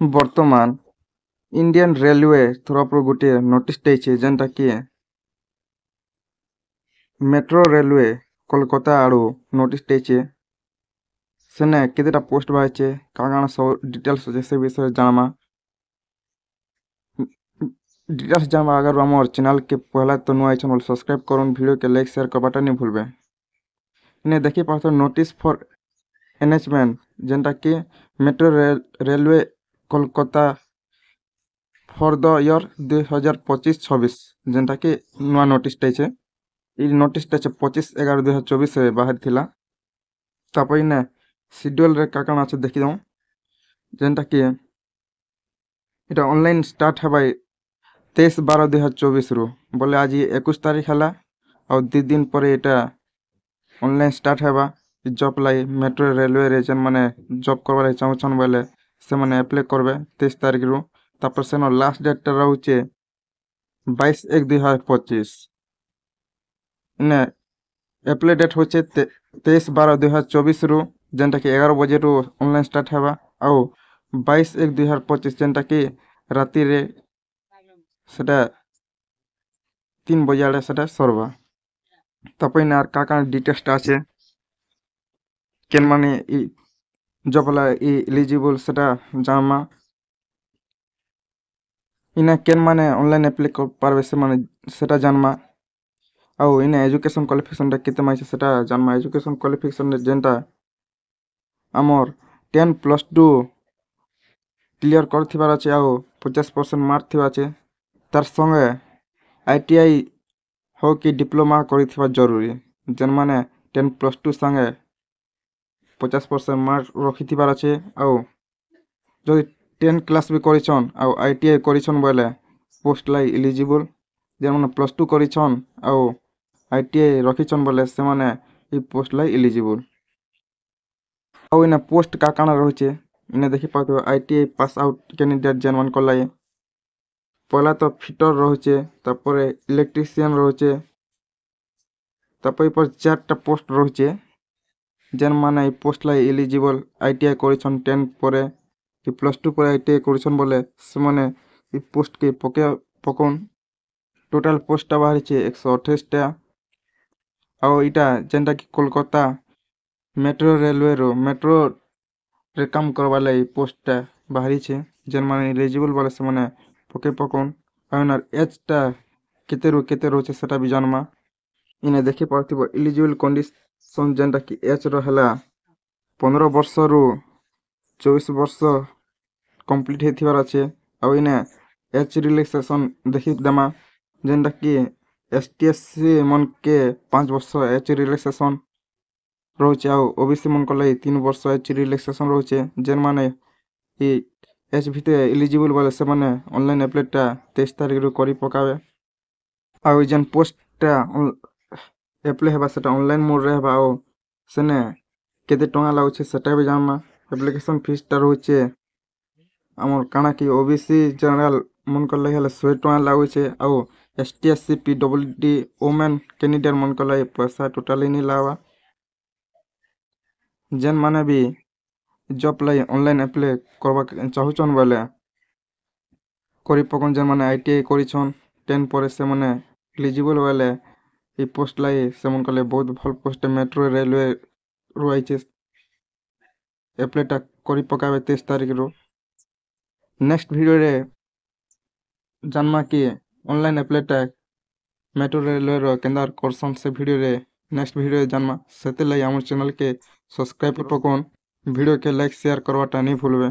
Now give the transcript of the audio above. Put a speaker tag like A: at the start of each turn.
A: ବର୍ତ୍ତମାନ Indian railway ତରଫରୁ ଗୋଟିଏ ନୋଟିସ୍ ଦେଇଛି ଯେନ୍ଟା କି ମେଟ୍ରୋ ରେଲୱେ କୋଲକାତା ଆଡ଼ୁ ନୋଟିସ୍ ଦେଇଛି। ସେନେ କେତେଟା ପୋଷ୍ଟ ବାହାରିଛେ କାଣା ସବୁ ଡିଟେଲ୍ସ ଅଛି ସେ ବିଷୟରେ ଜାଣମା। डिटेल्स जानवा अगर आम चैनल के पहला तो नुआ आइछन बोले सब्सक्राइब करूँ, वीडियो के लाइक शेयर करवाटा नहीं भूलबे। इन्हें देखी पार्थ नोटिस फॉर एनएचमेंट जेनटा कि metro railway Kolkata for the year 2025-26 जेनटा कि नुआ नोटिस टे नोटिस टे 25/11/2024 से बाहर थिला। तापर इन्हें शेड्यूल रे का काना देखी दऊँ जेनटा कि इटा ऑनलाइन स्टार्ट है 23/12/2024 रु बोले आज 21 तारीख है और 2 दिन पर यहाँ ऑनलाइन स्टार्ट है जॉब लाई मेट्रो रेलवे रे जेन माने जॉब करवा चाहून बोले से माने अप्लाई करबे 23 तारीख रु। तापर से लास्ट डेट रोचे 22/1/2025। इन्हें अप्लाई डेट होचे 23/12/2024 रु जेनटा कि 11 बजे रु ऑनलाइन स्टार्ट है और 22/1/2025 जेनटा कि राति रे सेटा 3 बजे आड़े सेटा सरवा। तापर इन का डिटेल्स आछे केन माने जॉब ला एलिजिबल सेटा जानमा। इना केन माने ऑनलाइन अप्लाई कर पारबे से माने सेटा जानमा। और इन एजुकेशन क्वालिफिकेशन केते माइसे सेटा जानमा। एजुकेशन क्वालिफिकेशन जेनटा आमर 10+2 क्लियर करथिबार अछि और 50% मार्क थिबा अछि तार संगे आईटीआई हो कि डिप्लोमा करिथिबा जरूरी। जेन माने 10+2 संगे 50% मार्क रखिथिबार अछि और जदि 10 क्लास भी करिछन और आईटीआई करिछन बोले पोस्ट लाई एलिजिबल। जेन माने +2 करिछन और आईटीआई रखिछन बोले से माने ई पोस्ट लाई एलिजिबल। और इन पोस्ट का काना रहचे इन्हें देखि पातो आईटीआई पास आउट कैंडिडेट जेन मन को लाई पहला तो फिटर रोचे तापर इलेक्ट्रिशियन रोचे तापर पर 4टा पोस्ट रोचे जेन माने पोस्ट लाई एलिजिबल आईटीआई करिछन 10 परे कि +2 पर आईटीआई करिछन बोले से माने ई पोस्ट के पकोन टोटल पोस्ट बाहरी छे 128 टा। और इटा जेनटा कि कोलकाता मेट्रो रेलवे रो मेट्रो रे काम करवा लाई पोस्ट बाहरी छे जेन माने एलिजिबल बोले से माने पकोन और एज टा केते रोचे सेटा भी जानमा। इने देखि पाथिबो एलिजिबल कंडीशन जेनटा कि एज रो हला 15 वर्ष रु 24 वर्ष कंप्लीट हेथिबार अछि। और इने एज रिलैक्सेशन देखि दमा जेनटा कि एसटीएससी मन के 5 वर्ष एज रिलैक्सेशन रोचे और ओबीसी मन को लाई 3 वर्ष एज रिलैक्सेशन रोचे जेन माने ई एच भिते एलिजिबल बोले से माने ऑनलाइन अप्लाई 23 तारीख रु करी पकावे। और जेन पोस्ट अप्लाई हेबा सेटा ऑनलाइन मोड रे हेबा और सेने केते टंगा लागुचे सेटा भी जानमा। एप्लीकेशन फीस टा रोचे हमर काना कि ओबीसी जनरल मन को लाई हला 100 टंगा लागुचे और एसटीएससी पीडब्ल्यूडी वुमेन कैंडिडेट मन को लाई पैसा टोटली नहीं लावा। जेन माने भी जॉब लाई ऑनलाइन अप्लाई करबा चाहूचन बोले करी पकन जेन माने आईटीआई करिछन 10 पर से माने एलिजिबल बोले ई पोस्ट लाई से मन को लाई बहुत भल पोस्ट मेट्रो रेलवे रोइचे अप्लाई टा करी पकावे 23 तारीख रो। नेक्स्ट वीडियो रे जानमा कि ऑनलाइन अप्लाई टा मेट्रो रेलवे रो केंदार करसन से वीडियो रे नेक्स्ट वीडियो जानमा। सेते लाई हमर चैनल के सब्सक्राइब पकोन, वीडियो के लाइक शेयर करवाटा नहीं भूलबे।